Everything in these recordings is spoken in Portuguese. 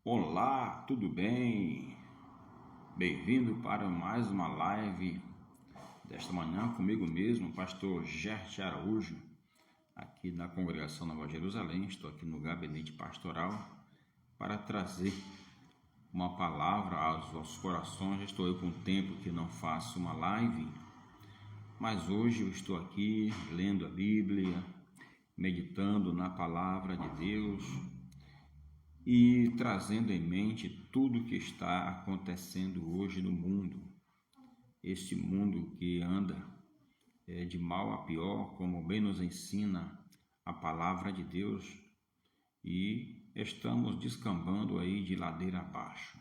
Olá, tudo bem? Bem-vindo para mais uma live desta manhã comigo mesmo, pastor Gert Araújo, aqui na Congregação Nova Jerusalém. Estou aqui no gabinete pastoral para trazer uma palavra aos vossos corações. Já estou com tempo que não faço uma live, mas hoje eu estou aqui lendo a Bíblia, meditando na palavra de Deus e trazendo em mente tudo o que está acontecendo hoje no mundo. Este mundo que anda de mal a pior, como bem nos ensina a palavra de Deus, e estamos descambando aí de ladeira abaixo.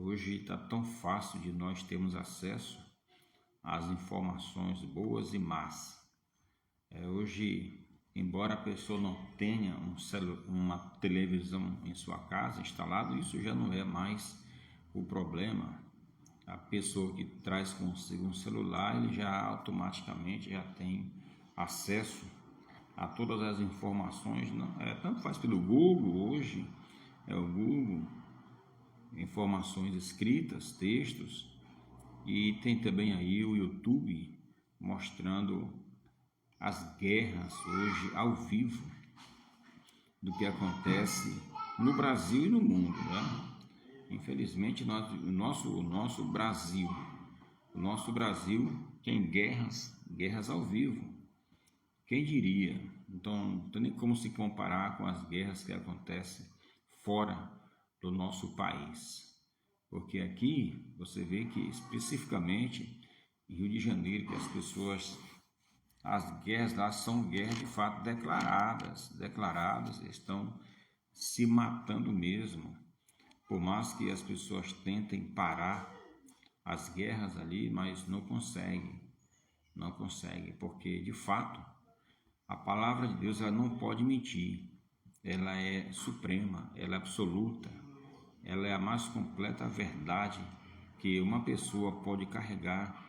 Hoje está tão fácil de nós termos acesso às informações boas e más. Hoje, embora a pessoa não tenha uma televisão em sua casa instalada, isso já não é mais o problema. A pessoa que traz consigo um celular, ele já automaticamente já tem acesso a todas as informações. Tanto faz pelo Google, hoje é o Google, informações escritas, textos, e tem também aí o YouTube mostrando as guerras hoje ao vivo do que acontece no Brasil e no mundo, né? Infelizmente, o nosso Brasil tem guerras ao vivo. Quem diria? Então, não tem nem como se comparar com as guerras que acontecem fora do nosso país. Porque aqui você vê que especificamente em Rio de Janeiro, que as guerras lá são guerras de fato declaradas, estão se matando mesmo. Por mais que as pessoas tentem parar as guerras ali, mas não conseguem, porque de fato a palavra de Deus ela não pode mentir, ela é suprema, ela é absoluta, ela é a mais completa verdade que uma pessoa pode carregar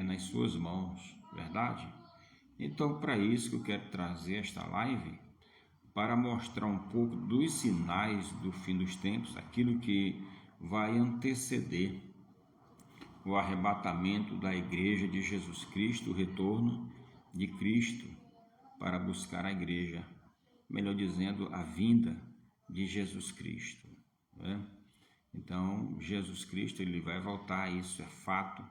nas suas mãos, verdade? Então, para isso que eu quero trazer esta live, para mostrar um pouco dos sinais do fim dos tempos, aquilo que vai anteceder o arrebatamento da Igreja de Jesus Cristo, o retorno de Cristo para buscar a Igreja, melhor dizendo, a vinda de Jesus Cristo, né? Então, Jesus Cristo ele vai voltar, isso é fato.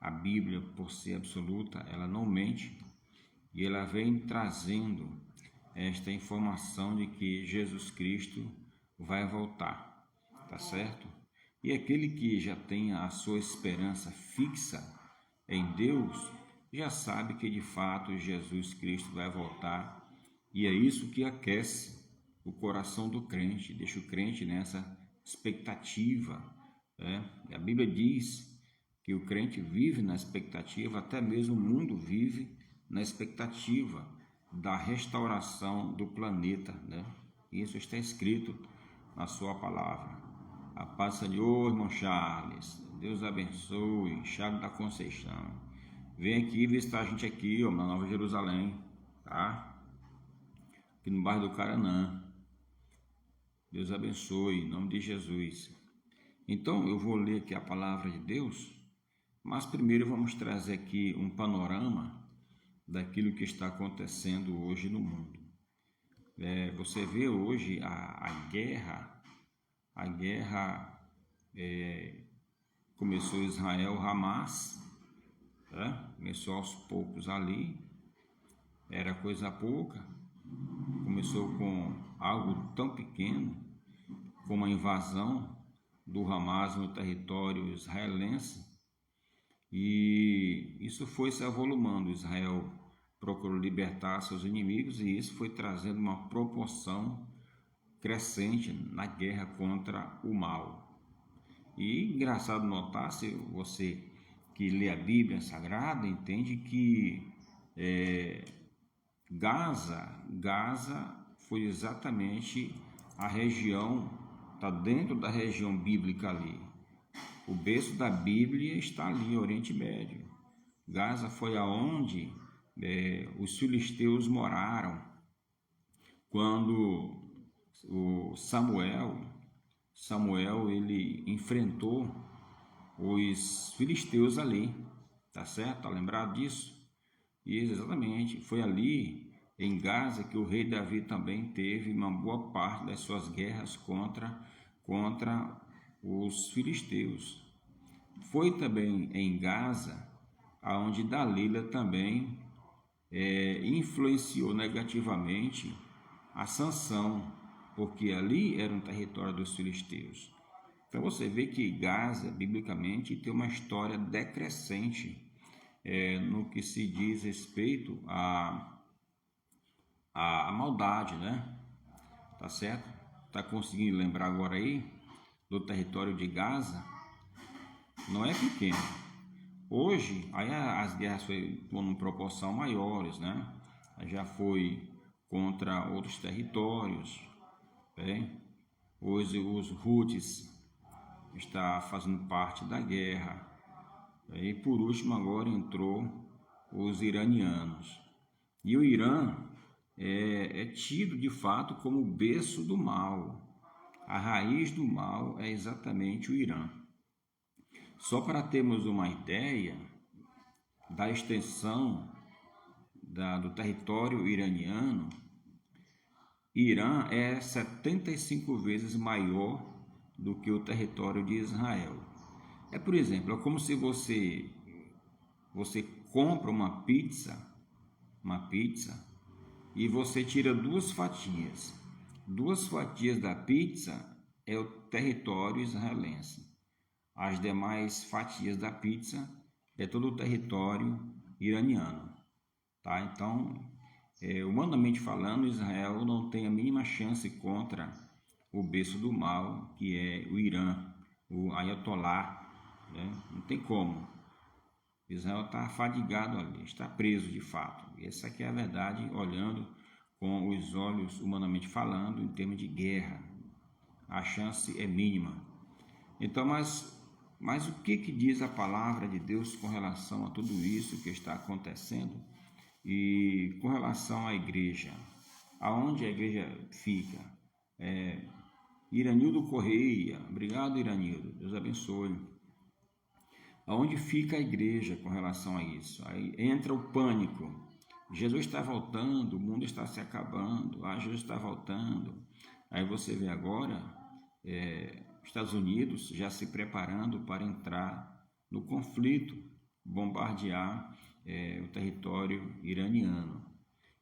A Bíblia, por ser absoluta, ela não mente, e ela vem trazendo esta informação de que Jesus Cristo vai voltar, tá certo? E aquele que já tem a sua esperança fixa em Deus, já sabe que de fato Jesus Cristo vai voltar, e é isso que aquece o coração do crente, deixa o crente nessa expectativa, né? A Bíblia diz que o crente vive na expectativa, até mesmo o mundo vive na expectativa da restauração do planeta, né? Isso está escrito na sua palavra. A paz do Senhor, irmão Charles. Deus abençoe. Charles da Conceição. Vem aqui visitar a gente aqui, ó, na Nova Jerusalém, tá? Aqui no bairro do Caranã. Deus abençoe, em nome de Jesus. Então, eu vou ler aqui a palavra de Deus, mas primeiro vamos trazer aqui um panorama daquilo que está acontecendo hoje no mundo. Você vê hoje a guerra começou Israel, Hamas, começou aos poucos ali, era coisa pouca, começou com algo tão pequeno, como a invasão do Hamas no território israelense, e isso foi se avolumando. Israel procurou libertar seus inimigos, e isso foi trazendo uma proporção crescente na guerra contra o mal. E engraçado notar, se você que lê a Bíblia Sagrada, entende que Gaza foi exatamente a região, está dentro da região bíblica ali. O berço da Bíblia está ali, Oriente Médio. Gaza foi aonde os filisteus moraram quando o Samuel Samuel ele enfrentou os filisteus ali, tá certo? Tá lembrado disso? E exatamente, foi ali em Gaza que o rei Davi também teve uma boa parte das suas guerras contra os filisteus. Foi também em Gaza aonde Dalila também influenciou negativamente a Sansão, porque ali era um território dos filisteus. Então você vê que Gaza, biblicamente, tem uma história decrescente no que se diz respeito à maldade, né? Tá certo? Tá conseguindo lembrar agora aí do território de Gaza? Não é pequeno. Hoje, aí as guerras foram em proporção maiores, né? Já foi contra outros territórios, bem? Hoje os Houthis está fazendo parte da guerra. E por último agora entrou os iranianos. E o Irã é tido de fato como o berço do mal. A raiz do mal é exatamente o Irã. Só para termos uma ideia da extensão do território iraniano, Irã é 75 vezes maior do que o território de Israel. Por exemplo, é como se você compra uma pizza e você tira duas fatias. Duas fatias da pizza é o território israelense. As demais fatias da pizza é todo o território iraniano. Tá? Então, humanamente falando, Israel não tem a mínima chance contra o berço do mal, que é o Irã, o Ayatollah, né? Não tem como. Israel está fadigado ali, está preso de fato. Essa aqui é a verdade, olhando com os olhos, humanamente falando, em termos de guerra. A chance é mínima. Então, mas o que diz a palavra de Deus com relação a tudo isso que está acontecendo? E com relação à igreja, aonde a igreja fica? Iranildo Correia, obrigado Iranildo, Deus abençoe. Aonde fica a igreja com relação a isso? Aí entra o pânico. Jesus está voltando, o mundo está se acabando, Jesus está voltando. Aí você vê agora Estados Unidos já se preparando para entrar no conflito, bombardear o território iraniano.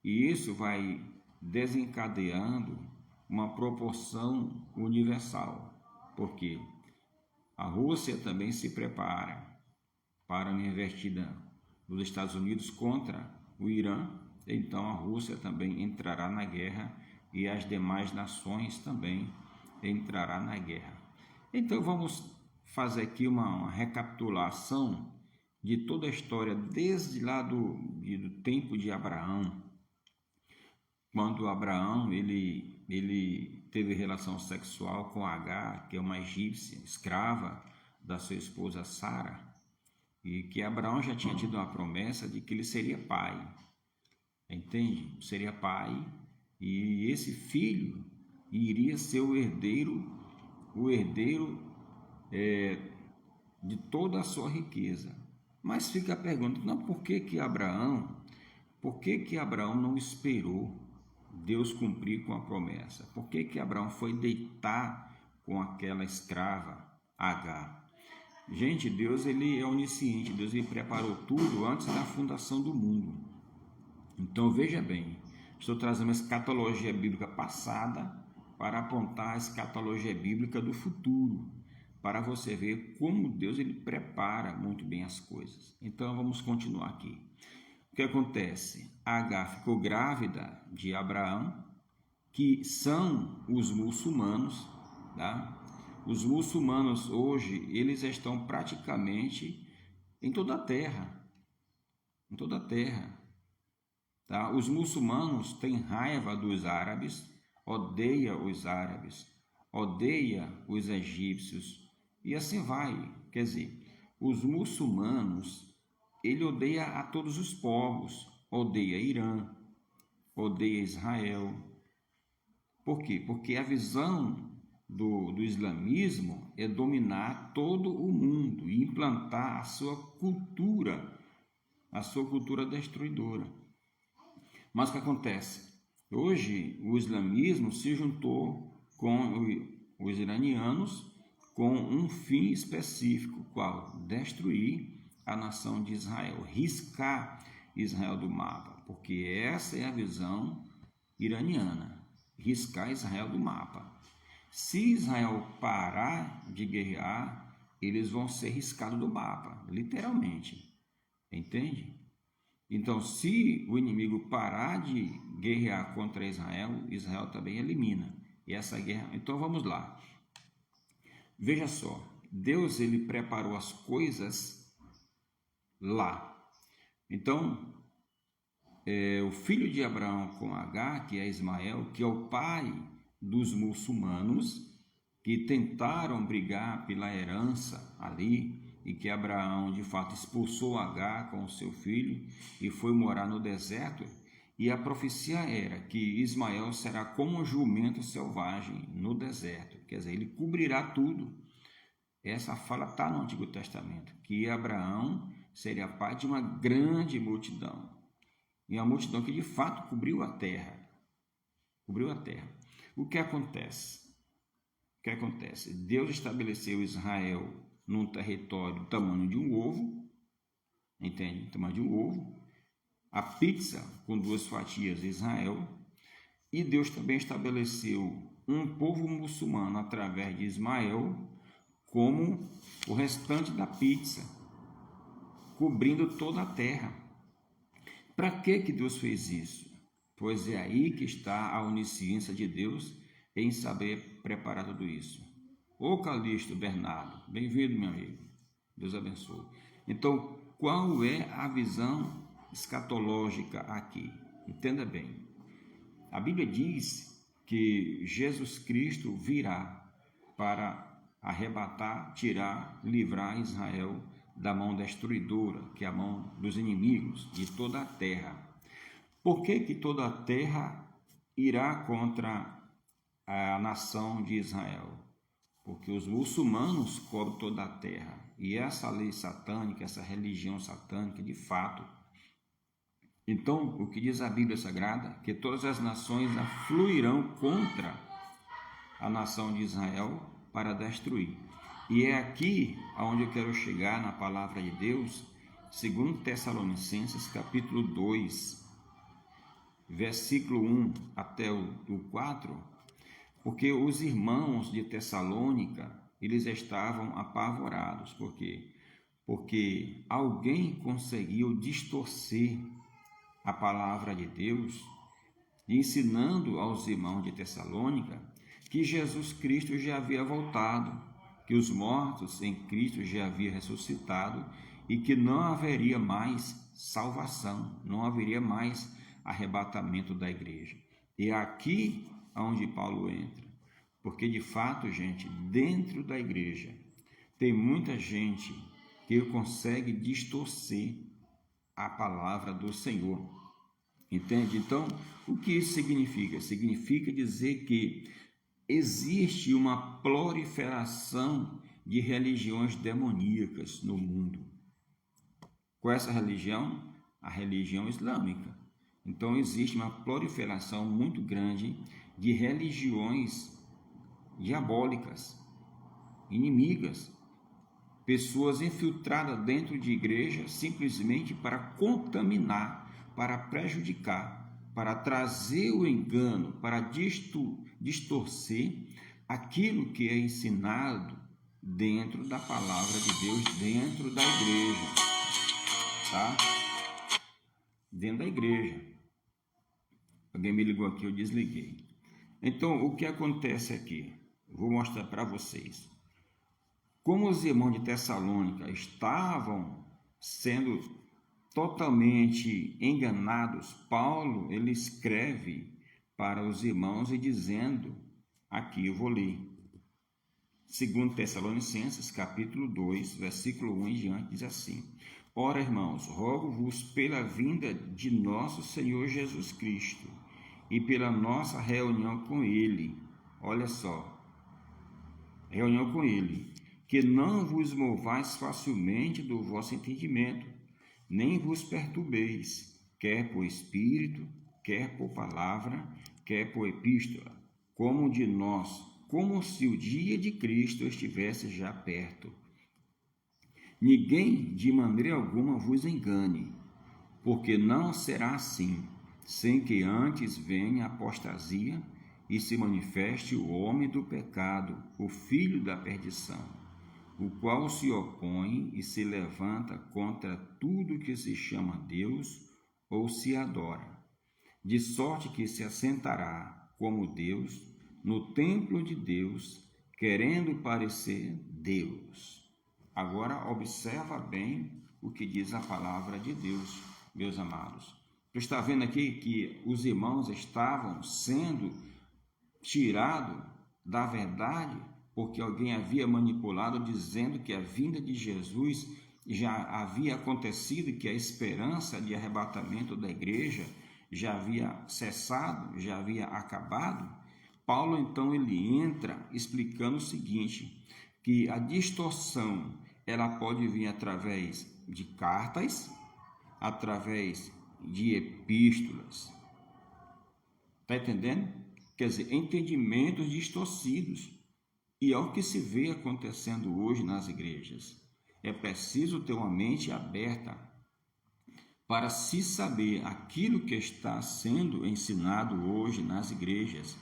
E isso vai desencadeando uma proporção universal, porque a Rússia também se prepara para uma investida dos Estados Unidos contra o Irã, então a Rússia também entrará na guerra e as demais nações também entrará na guerra. Então vamos fazer aqui uma recapitulação de toda a história desde lá do tempo de Abraão, quando Abraão ele teve relação sexual com Agar, que é uma egípcia escrava da sua esposa Sara, e que Abraão já tinha tido uma promessa de que ele seria pai, entende? Seria pai, e esse filho iria ser o herdeiro de toda a sua riqueza. Mas fica a pergunta, não, por que Abraão não esperou Deus cumprir com a promessa? Por que Abraão foi deitar com aquela escrava Agar? Gente, Deus ele é onisciente, Deus ele preparou tudo antes da fundação do mundo. Então veja bem, estou trazendo uma escatologia bíblica passada para apontar a escatologia bíblica do futuro, para você ver como Deus ele prepara muito bem as coisas. Então vamos continuar aqui. O que acontece? Agar ficou grávida de Abraão, que são os muçulmanos, tá? Os muçulmanos hoje, eles estão praticamente em toda a terra, tá? Os muçulmanos têm raiva dos árabes, odeia os árabes, odeia os egípcios e assim vai. Quer dizer, os muçulmanos, ele odeia a todos os povos, odeia Irã, odeia Israel. Por quê? Porque a visão do islamismo é dominar todo o mundo e implantar a sua cultura destruidora. Mas o que acontece? Hoje o islamismo se juntou com os iranianos com um fim específico, qual? Destruir a nação de Israel, riscar Israel do mapa, porque essa é a visão iraniana, riscar Israel do mapa. Se Israel parar de guerrear, eles vão ser riscados do mapa, literalmente, entende? Então, se o inimigo parar de guerrear contra Israel, Israel também elimina. E essa guerra... Então, vamos lá. Veja só, Deus ele preparou as coisas lá. Então, o filho de Abraão com Agar, que é Ismael, que é o pai dos muçulmanos, que tentaram brigar pela herança ali, e que Abraão de fato expulsou Agar com o seu filho e foi morar no deserto, e a profecia era que Ismael será como um jumento selvagem no deserto, quer dizer, ele cobrirá tudo. Essa fala está no Antigo Testamento, que Abraão seria pai de uma grande multidão, e a multidão que de fato cobriu a terra. O que acontece? Deus estabeleceu Israel num território do tamanho de um ovo, entende? Tamanho de um ovo. A pizza com 2 fatias de Israel. E Deus também estabeleceu um povo muçulmano através de Ismael como o restante da pizza, cobrindo toda a terra. Para que Deus fez isso? Pois é aí que está a onisciência de Deus em saber preparar tudo isso. Ô Calixto Bernardo, bem-vindo, meu amigo. Deus abençoe. Então, qual é a visão escatológica aqui? Entenda bem. A Bíblia diz que Jesus Cristo virá para arrebatar, tirar, livrar Israel da mão destruidora, que é a mão dos inimigos de toda a terra. Por que toda a terra irá contra a nação de Israel? Porque os muçulmanos cobrem toda a terra. E essa lei satânica, essa religião satânica, de fato. Então, o que diz a Bíblia Sagrada? Que todas as nações afluirão contra a nação de Israel para destruir. E é aqui onde eu quero chegar na palavra de Deus, segundo Tessalonicenses, capítulo 2, versículo 1 até o 4, porque os irmãos de Tessalônica, eles estavam apavorados. Por quê? Porque alguém conseguiu distorcer a palavra de Deus, ensinando aos irmãos de Tessalônica que Jesus Cristo já havia voltado, que os mortos em Cristo já haviam ressuscitado e que não haveria mais salvação, não haveria mais arrebatamento da igreja. E é aqui onde Paulo entra, porque de fato, gente, dentro da igreja tem muita gente que consegue distorcer a palavra do Senhor, entende? Então, o que isso significa? Significa dizer que existe uma proliferação de religiões demoníacas no mundo. Qual é essa religião? A religião islâmica. Então, existe uma proliferação muito grande de religiões diabólicas, inimigas, pessoas infiltradas dentro de igreja simplesmente para contaminar, para prejudicar, para trazer o engano, para distorcer aquilo que é ensinado dentro da palavra de Deus, dentro da igreja, tá? Dentro da igreja. Alguém me ligou aqui, eu desliguei. Então, o que acontece aqui? Vou mostrar para vocês. Como os irmãos de Tessalônica estavam sendo totalmente enganados, Paulo ele escreve para os irmãos e dizendo, aqui eu vou ler, 2 Tessalonicenses, capítulo 2, versículo 1 em diante, diz assim: Ora, irmãos, rogo-vos pela vinda de nosso Senhor Jesus Cristo e pela nossa reunião com Ele. Olha só, reunião com ele, que não vos movais facilmente do vosso entendimento, nem vos perturbeis, quer por espírito, quer por palavra, quer por epístola, como de nós, como se o dia de Cristo estivesse já perto. Ninguém de maneira alguma vos engane, porque não será assim, sem que antes venha a apostasia e se manifeste o homem do pecado, o filho da perdição, o qual se opõe e se levanta contra tudo que se chama Deus ou se adora, de sorte que se assentará como Deus no templo de Deus, querendo parecer Deus. Agora observa bem o que diz a palavra de Deus, meus amados. Tu está vendo aqui que os irmãos estavam sendo tirados da verdade porque alguém havia manipulado, dizendo que a vinda de Jesus já havia acontecido, que a esperança de arrebatamento da igreja já havia cessado, já havia acabado. Paulo então ele entra explicando o seguinte, que a distorção ela pode vir através de cartas, através de epístolas. Está entendendo? Quer dizer, entendimentos distorcidos. E é o que se vê acontecendo hoje nas igrejas. É preciso ter uma mente aberta para se saber aquilo que está sendo ensinado hoje nas igrejas.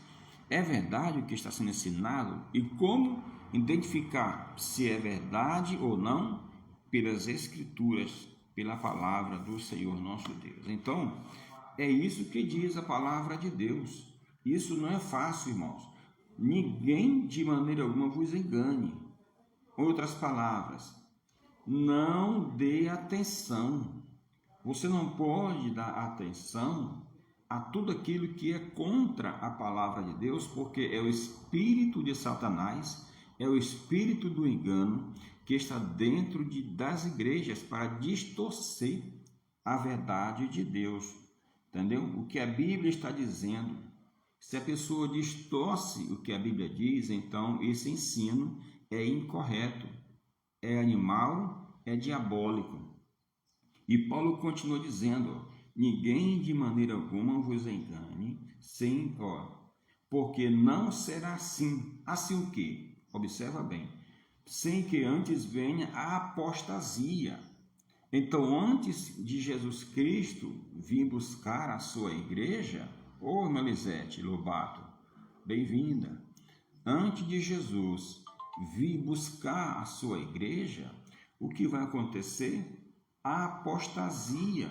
É verdade o que está sendo ensinado? E como identificar se é verdade ou não? Pelas Escrituras, pela palavra do Senhor nosso Deus. Então, é isso que diz a palavra de Deus. Isso não é fácil, irmãos. Ninguém de maneira alguma vos engane. Outras palavras, não dê atenção. Você não pode dar atenção a tudo aquilo que é contra a palavra de Deus, porque é o espírito de Satanás, é o espírito do engano que está dentro das igrejas para distorcer a verdade de Deus. Entendeu? O que a Bíblia está dizendo. Se a pessoa distorce o que a Bíblia diz, então esse ensino é incorreto, é animal, é diabólico. E Paulo continua dizendo, ninguém de maneira alguma vos engane, porque não será assim. Assim o quê? Observa bem. Sem que antes venha a apostasia. Então, antes de Jesus Cristo vir buscar a sua igreja, ô Melisete Lobato, bem-vinda. Antes de Jesus vir buscar a sua igreja, o que vai acontecer? A apostasia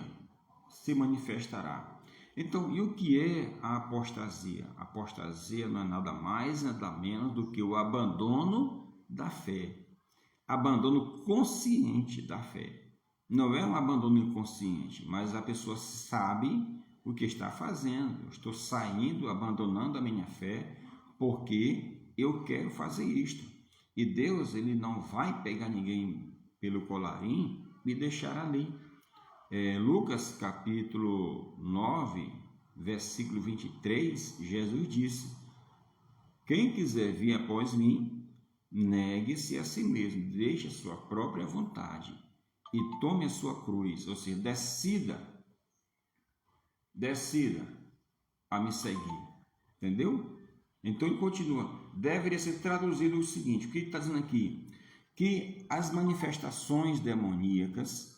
se manifestará. Então, e o que é a apostasia? A apostasia não é nada mais, nada menos do que o abandono da fé. Abandono consciente da fé. Não é um abandono inconsciente, mas a pessoa sabe o que está fazendo. Eu estou saindo, abandonando a minha fé, porque eu quero fazer isto. E Deus, ele não vai pegar ninguém pelo colarinho e deixar ali. Lucas capítulo 9, versículo 23, Jesus disse, quem quiser vir após mim, negue-se a si mesmo, deixe a sua própria vontade e tome a sua cruz, ou seja, decida a me seguir, entendeu? Então ele continua, deveria ser traduzido o seguinte, o que ele está dizendo aqui? Que as manifestações demoníacas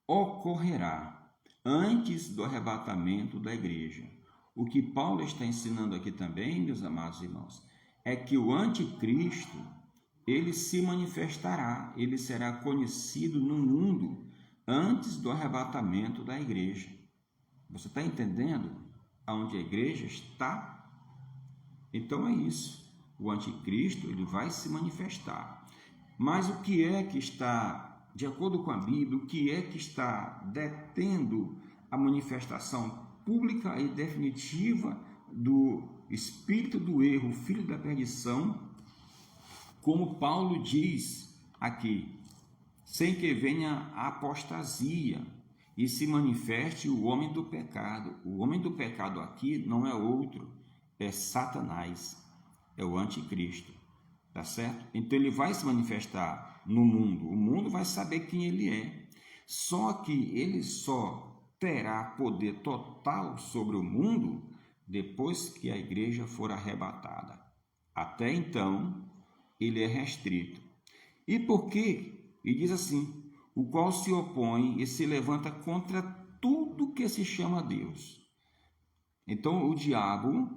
ocorrerá antes do arrebatamento da igreja. O que Paulo está ensinando aqui também, meus amados irmãos, é que o anticristo, ele se manifestará, ele será conhecido no mundo antes do arrebatamento da igreja. Você está entendendo aonde a igreja está? Então é isso. O anticristo, ele vai se manifestar. Mas o que é que está, de acordo com a Bíblia, o que é que está detendo a manifestação pública e definitiva do espírito do erro, filho da perdição, como Paulo diz aqui, sem que venha a apostasia e se manifeste o homem do pecado. O homem do pecado aqui não é outro, é Satanás, é o anticristo. tá certo? Então ele vai se manifestar no mundo, o mundo vai saber quem ele é. Só que ele só terá poder total sobre o mundo depois que a igreja for arrebatada. Até então, ele é restrito. E por quê? E diz assim: o qual se opõe e se levanta contra tudo que se chama Deus. Então, o diabo,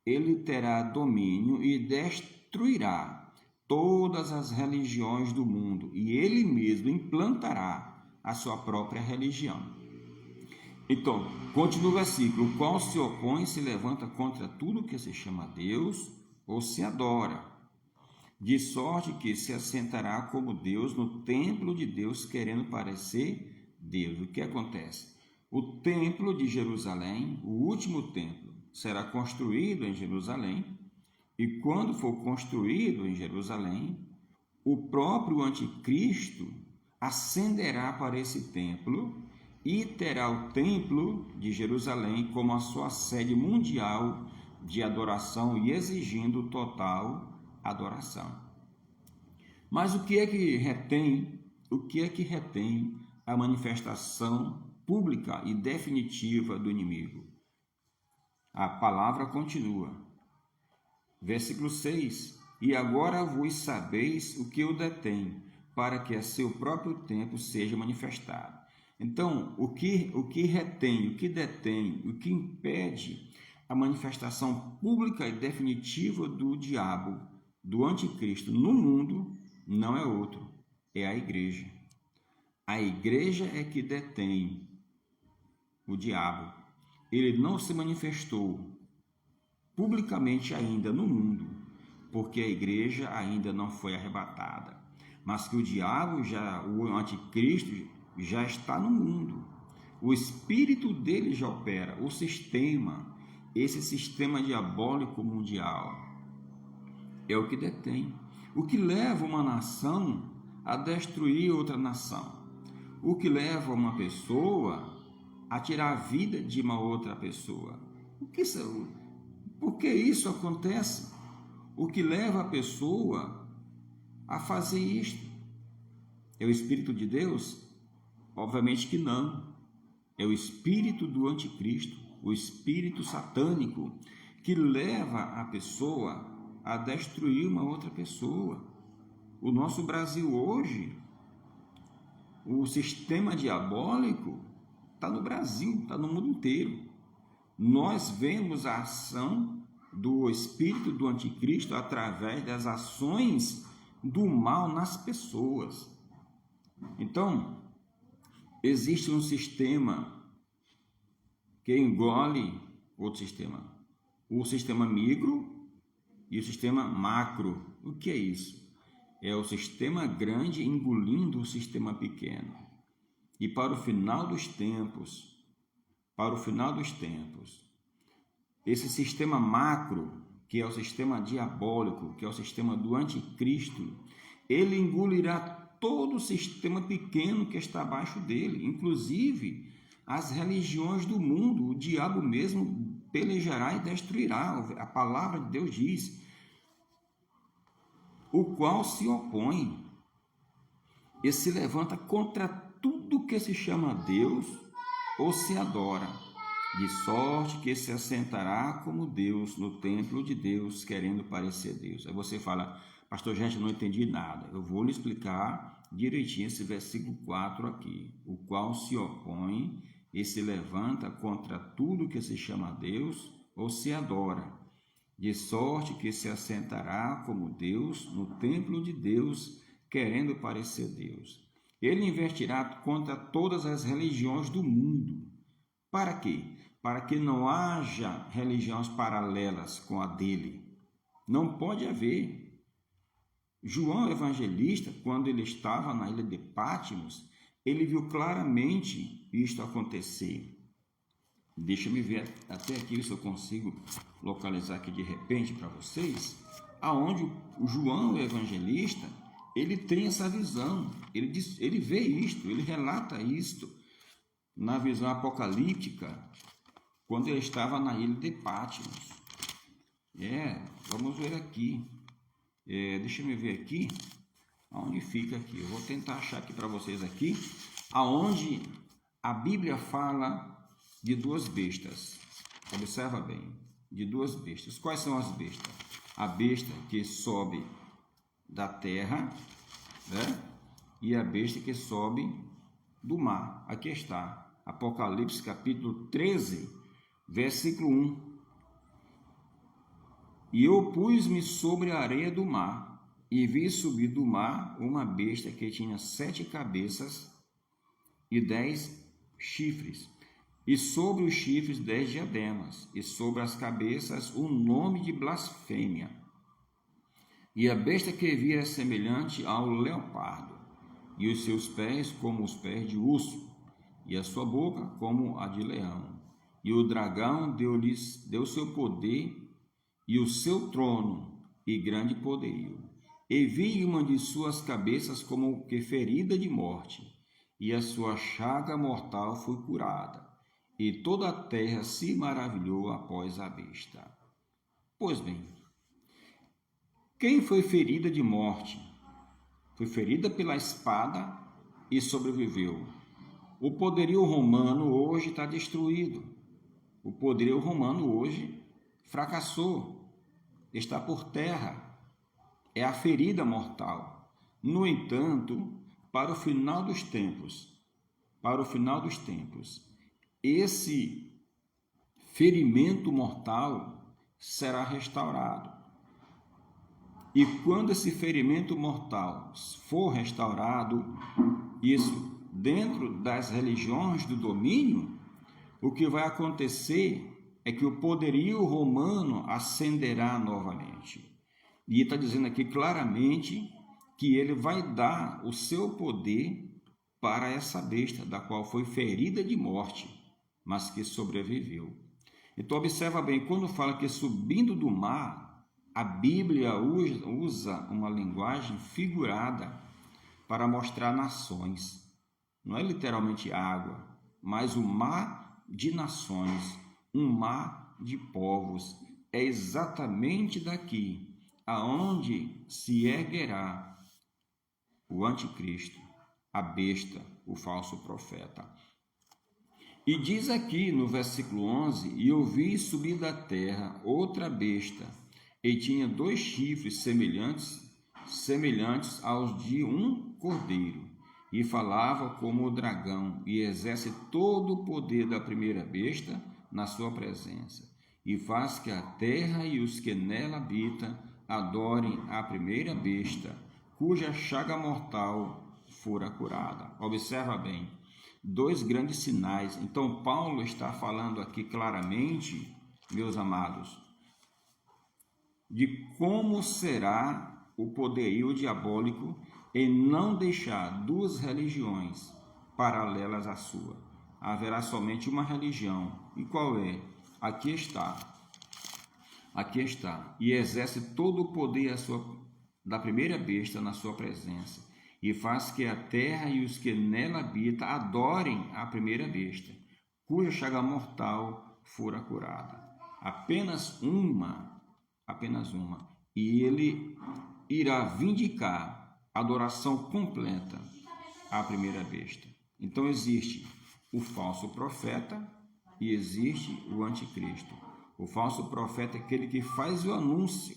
ele terá domínio e destruirá todas as religiões do mundo, e ele mesmo implantará a sua própria religião. Então, continua o versículo: o qual se opõe e se levanta contra tudo que se chama Deus ou se adora, de sorte que se assentará como Deus no templo de Deus, querendo parecer Deus. O que acontece? O templo de Jerusalém, o último templo, será construído em Jerusalém, e quando for construído em Jerusalém, o próprio anticristo ascenderá para esse templo e terá o templo de Jerusalém como a sua sede mundial de adoração e exigindo total adoração. Mas o que é que retém? O que é que retém a manifestação pública e definitiva do inimigo? A palavra continua. Versículo 6: e agora vos sabeis o que o detém, para que a seu próprio tempo seja manifestado. Então, o que retém, o que detém, o que impede a manifestação pública e definitiva do diabo, do anticristo no mundo, não é outro, é a igreja. A igreja é que detém o diabo. Ele não se manifestou publicamente ainda no mundo, porque a igreja ainda não foi arrebatada, mas que o diabo, o anticristo, já está no mundo. O espírito dele já opera, o sistema, esse sistema diabólico mundial, é o que detém, o que leva uma nação a destruir outra nação, o que leva uma pessoa a tirar a vida de uma outra pessoa. Por que isso acontece? O que leva a pessoa a fazer isto? É o Espírito de Deus? Obviamente que não. É o espírito do anticristo, o espírito satânico, que leva a pessoa a destruir uma outra pessoa. O nosso Brasil hoje, o sistema diabólico está no Brasil, está no mundo inteiro. Nós vemos a ação do espírito do anticristo através das ações do mal nas pessoas. Então, existe um sistema que engole outro sistema. O sistema micro e o sistema macro. O que é isso? É o sistema grande engolindo o sistema pequeno. E para o final dos tempos, esse sistema macro, que é o sistema diabólico, que é o sistema do anticristo, ele engolirá todo o sistema pequeno que está abaixo dele, inclusive as religiões do mundo. O diabo mesmo pelejará e destruirá. A palavra de Deus diz: o qual se opõe e se levanta contra tudo que se chama Deus ou se adora, de sorte que se assentará como Deus no templo de Deus, querendo parecer Deus. Aí você fala: pastor, gente, eu não entendi nada. Eu vou lhe explicar direitinho esse versículo 4 aqui. O qual se opõe e se levanta contra tudo que se chama Deus ou se adora, de sorte que se assentará como Deus no templo de Deus, querendo parecer Deus. Ele investirá contra todas as religiões do mundo. Para quê? Para que não haja religiões paralelas com a dele. Não pode haver. João Evangelista, quando ele estava na ilha de Patmos, ele viu claramente isto acontecer. Deixa-me ver até aqui se eu consigo localizar aqui de repente para vocês, aonde o João Evangelista, ele tem essa visão, ele vê isto, ele relata isto na visão apocalíptica, quando ele estava na ilha de Patmos. Vamos ver aqui. Deixa eu ver aqui, aonde fica aqui. Eu vou tentar achar aqui para vocês aqui, aonde a Bíblia fala de duas bestas. Observa bem, de duas bestas. Quais são as bestas? A besta que sobe da terra, né? E a besta que sobe do mar. Aqui está, Apocalipse capítulo 13, versículo 1. E eu pus-me sobre a areia do mar, e vi subir do mar uma besta que tinha 7 cabeças e 10 chifres, e sobre os chifres 10 diademas, e sobre as cabeças um nome de blasfêmia. E a besta que vi era semelhante ao leopardo, e os seus pés como os pés de urso, e a sua boca como a de leão. E o dragão deu seu poder e o seu trono e grande poderio. E vi uma de suas cabeças como que ferida de morte, e a sua chaga mortal foi curada. E toda a terra se maravilhou após a besta. Pois bem, quem foi ferida de morte? Foi ferida pela espada e sobreviveu. O poderio romano hoje está destruído. O poderio romano hoje fracassou, está por terra. É a ferida mortal. No entanto, para o final dos tempos, esse ferimento mortal será restaurado. E quando esse ferimento mortal for restaurado, isso dentro das religiões do domínio, o que vai acontecer é que o poderio romano ascenderá novamente. E está dizendo aqui claramente que ele vai dar o seu poder para essa besta, da qual foi ferida de morte, mas que sobreviveu. Então observa bem, quando fala que subindo do mar, a Bíblia usa uma linguagem figurada para mostrar nações. Não é literalmente água, mas o mar de nações, um mar de povos. É exatamente daqui aonde se erguerá o anticristo, a besta, o falso profeta. E diz aqui no versículo 11, e eu vi subir da terra outra besta, e tinha 2 chifres semelhantes aos de um cordeiro, e falava como o dragão, e exerce todo o poder da primeira besta na sua presença, e faz que a terra e os que nela habitam adorem a primeira besta, cuja chaga mortal fora curada. Observa bem, 2 grandes sinais. Então Paulo está falando aqui claramente, meus amados, de como será o poderio diabólico em não deixar 2 religiões paralelas à sua. Haverá somente uma religião. E qual é? Aqui está. E exerce todo o poder da primeira besta na sua presença, e faz que a terra e os que nela habitam adorem a primeira besta, cuja chaga mortal fora curada. Apenas uma. E ele irá vindicar a adoração completa à primeira besta. Então existe o falso profeta e existe o anticristo. O falso profeta é aquele que faz o anúncio,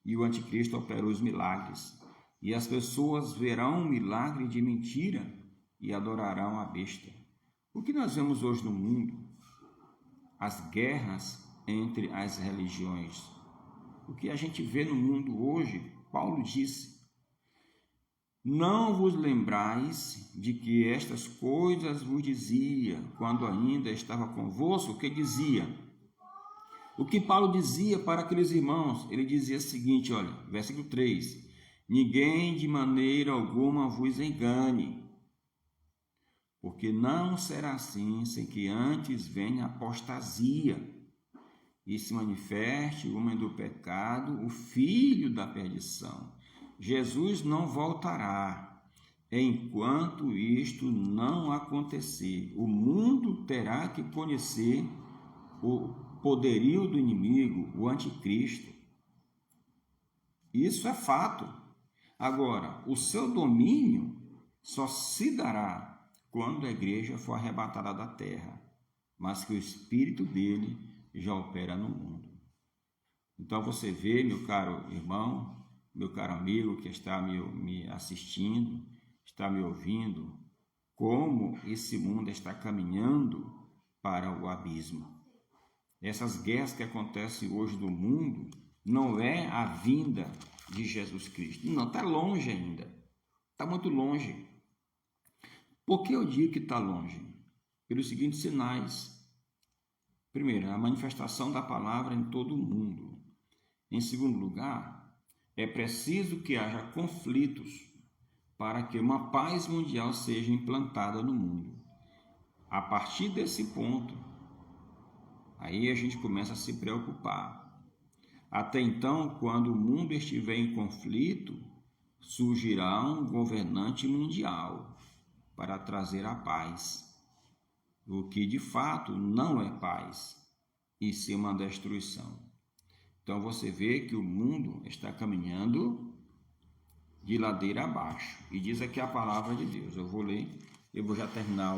e o anticristo opera os milagres. E as pessoas verão um milagre de mentira e adorarão a besta. O que nós vemos hoje no mundo? As guerras entre as religiões. O que a gente vê no mundo hoje, Paulo disse: não vos lembrais de que estas coisas vos dizia quando ainda estava convosco? O que dizia? O que Paulo dizia para aqueles irmãos? Ele dizia o seguinte, olha, versículo 3: ninguém de maneira alguma vos engane, porque não será assim sem que antes venha a apostasia e se manifeste o homem do pecado, o filho da perdição. Jesus não voltará enquanto isto não acontecer. O mundo terá que conhecer o poderio do inimigo, o anticristo. Isso é fato. Agora, o seu domínio só se dará quando a igreja for arrebatada da terra, mas que o Espírito dele já opera no mundo. Então você vê, meu caro irmão, meu caro amigo que está me assistindo, está me ouvindo, como esse mundo está caminhando para o abismo. Essas guerras que acontecem hoje no mundo não é a vinda de Jesus Cristo. Não, está longe ainda. Está muito longe. Por que eu digo que está longe? Pelos seguintes sinais. Primeiro, a manifestação da palavra em todo o mundo. Em segundo lugar, é preciso que haja conflitos para que uma paz mundial seja implantada no mundo. A partir desse ponto, aí a gente começa a se preocupar. Até então, quando o mundo estiver em conflito, surgirá um governante mundial para trazer a paz, o que de fato não é paz, e sim uma destruição. Então você vê que o mundo está caminhando de ladeira abaixo. E diz aqui a palavra de Deus. Eu vou ler, eu vou já terminar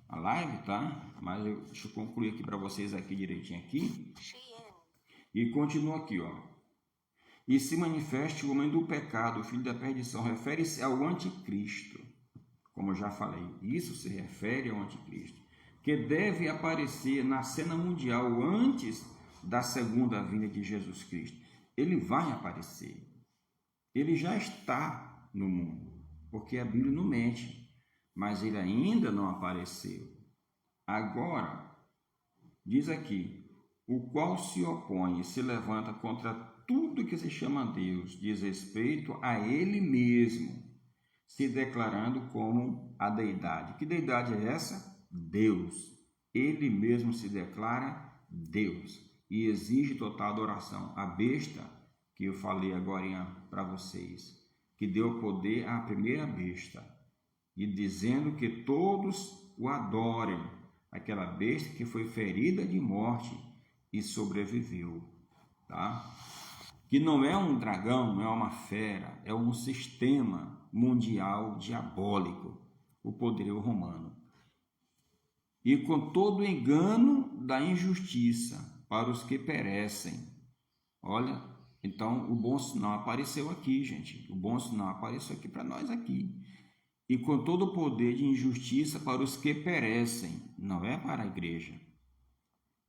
a live, tá? Mas deixa eu concluir aqui para vocês aqui direitinho aqui. E continua aqui, ó. E se manifeste o homem do pecado, o filho da perdição. Refere-se ao anticristo. Como eu já falei, isso se refere ao anticristo, que deve aparecer na cena mundial antes da segunda vinda de Jesus Cristo. Ele vai aparecer. Ele já está no mundo, porque a Bíblia não mente, mas ele ainda não apareceu. Agora, diz aqui, o qual se opõe e se levanta contra tudo que se chama Deus, diz respeito a ele mesmo, se declarando como a deidade. Que deidade é essa? Deus. Ele mesmo se declara Deus e exige total adoração. A besta, que eu falei agora para vocês, que deu poder à primeira besta, e dizendo que todos o adorem, aquela besta que foi ferida de morte e sobreviveu, tá? Que não é um dragão, não é uma fera, é um sistema mundial diabólico, o poderio romano. E com todo o engano da injustiça para os que perecem. Olha, então o bom sinal apareceu aqui, gente. O bom sinal apareceu aqui para nós aqui. E com todo o poder de injustiça para os que perecem, não é para a igreja,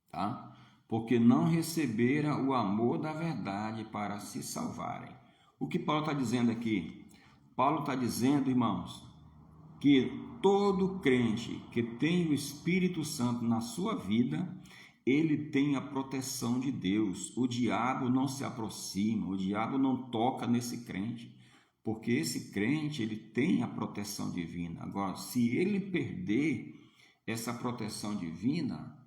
tá? Porque não receberam o amor da verdade para se salvarem. O que Paulo está dizendo aqui? Paulo está dizendo, irmãos, que todo crente que tem o Espírito Santo na sua vida, ele tem a proteção de Deus. O diabo não se aproxima, o diabo não toca nesse crente, porque esse crente ele tem a proteção divina. Agora, se ele perder essa proteção divina,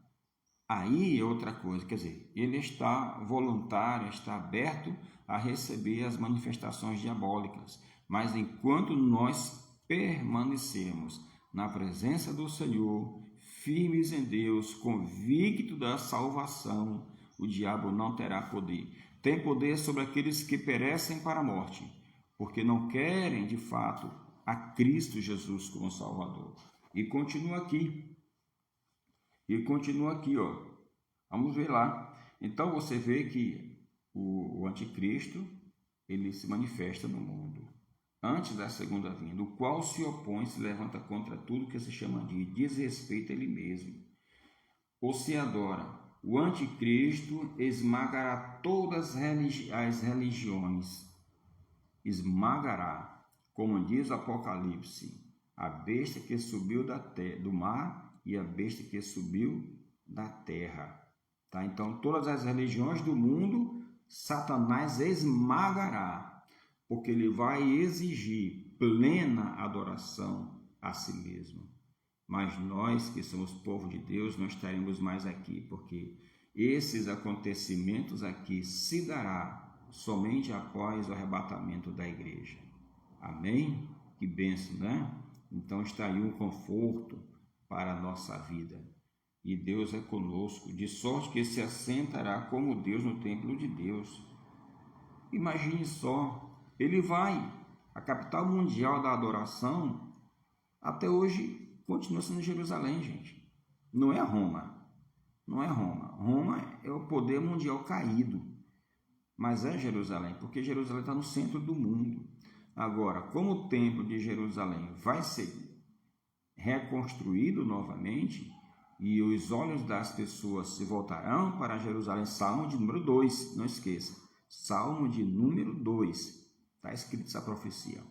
aí é outra coisa, quer dizer, ele está voluntário, está aberto a receber as manifestações diabólicas, mas enquanto nós permanecermos na presença do Senhor, firmes em Deus, convicto da salvação, o diabo não terá poder. Tem poder sobre aqueles que perecem para a morte, porque não querem de fato a Cristo Jesus como Salvador. E continua aqui. Ó. Vamos ver lá. Então você vê que o anticristo, ele se manifesta no mundo antes da segunda vinda, o qual se opõe, se levanta contra tudo que se chama de desrespeito a ele mesmo. Ou se adora. O anticristo esmagará todas as religiões. Esmagará, como diz o Apocalipse, a besta que subiu do mar e a besta que subiu da terra. Tá? Então, todas as religiões do mundo, Satanás esmagará, porque ele vai exigir plena adoração a si mesmo. Mas nós, que somos povo de Deus, não estaremos mais aqui, porque esses acontecimentos aqui se dará somente após o arrebatamento da igreja. Amém? Que bênção, né? Então está aí um conforto para a nossa vida. E Deus é conosco, de sorte que se assentará como Deus no templo de Deus. Imagine só, ele vai, a capital mundial da adoração, até hoje continua sendo Jerusalém, gente. Não é Roma, não é Roma. Roma é o poder mundial caído, mas é Jerusalém, porque Jerusalém está no centro do mundo. Agora, como o templo de Jerusalém vai ser reconstruído novamente, e os olhos das pessoas se voltarão para Jerusalém, Salmo de número 2, não esqueça, Salmo de número 2, está escrito essa profecia.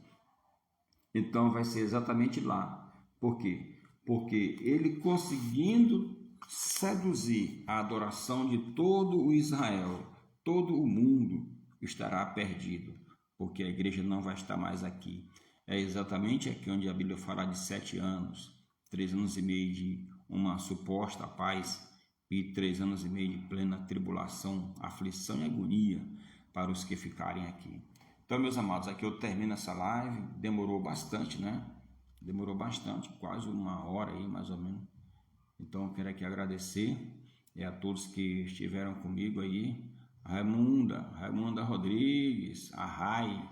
Então vai ser exatamente lá. Por quê? Porque ele conseguindo seduzir a adoração de todo o Israel, todo o mundo estará perdido, porque a igreja não vai estar mais aqui. É exatamente aqui onde a Bíblia fala de 7 anos, 3 anos e meio de uma suposta paz e 3 anos e meio de plena tribulação, aflição e agonia para os que ficarem aqui. Então, meus amados, aqui eu termino essa live. Demorou bastante, né? Demorou bastante, quase 1 hora aí, mais ou menos. Então, eu quero aqui agradecer a todos que estiveram comigo aí. Raimunda Rodrigues, a Rai.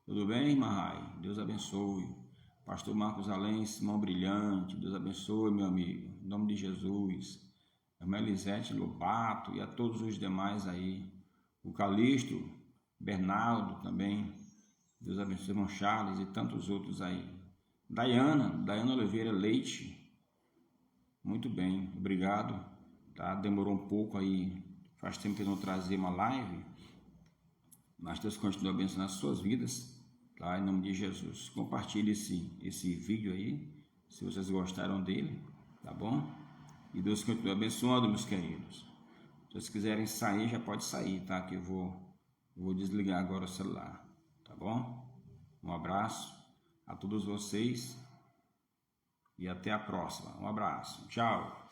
Tudo bem, irmã Rai? Deus abençoe. Pastor Marcos Alens, mão brilhante. Deus abençoe, meu amigo. Em nome de Jesus. Irmã Elisete Lobato e a todos os demais aí. O Calixto, Bernardo também. Deus abençoe, irmão Charles e tantos outros aí. Daiana Oliveira Leite. Muito bem, obrigado. Tá? Demorou um pouco aí. Faz tempo que eu não trazia uma live. Mas Deus continua abençoando as suas vidas. Tá? Em nome de Jesus. Compartilhe esse vídeo aí, se vocês gostaram dele, tá bom? E Deus continua abençoando, meus queridos. Se vocês quiserem sair, já pode sair, tá? Que eu vou desligar agora o celular, tá bom? Um abraço a todos vocês e até a próxima. Um abraço. Tchau.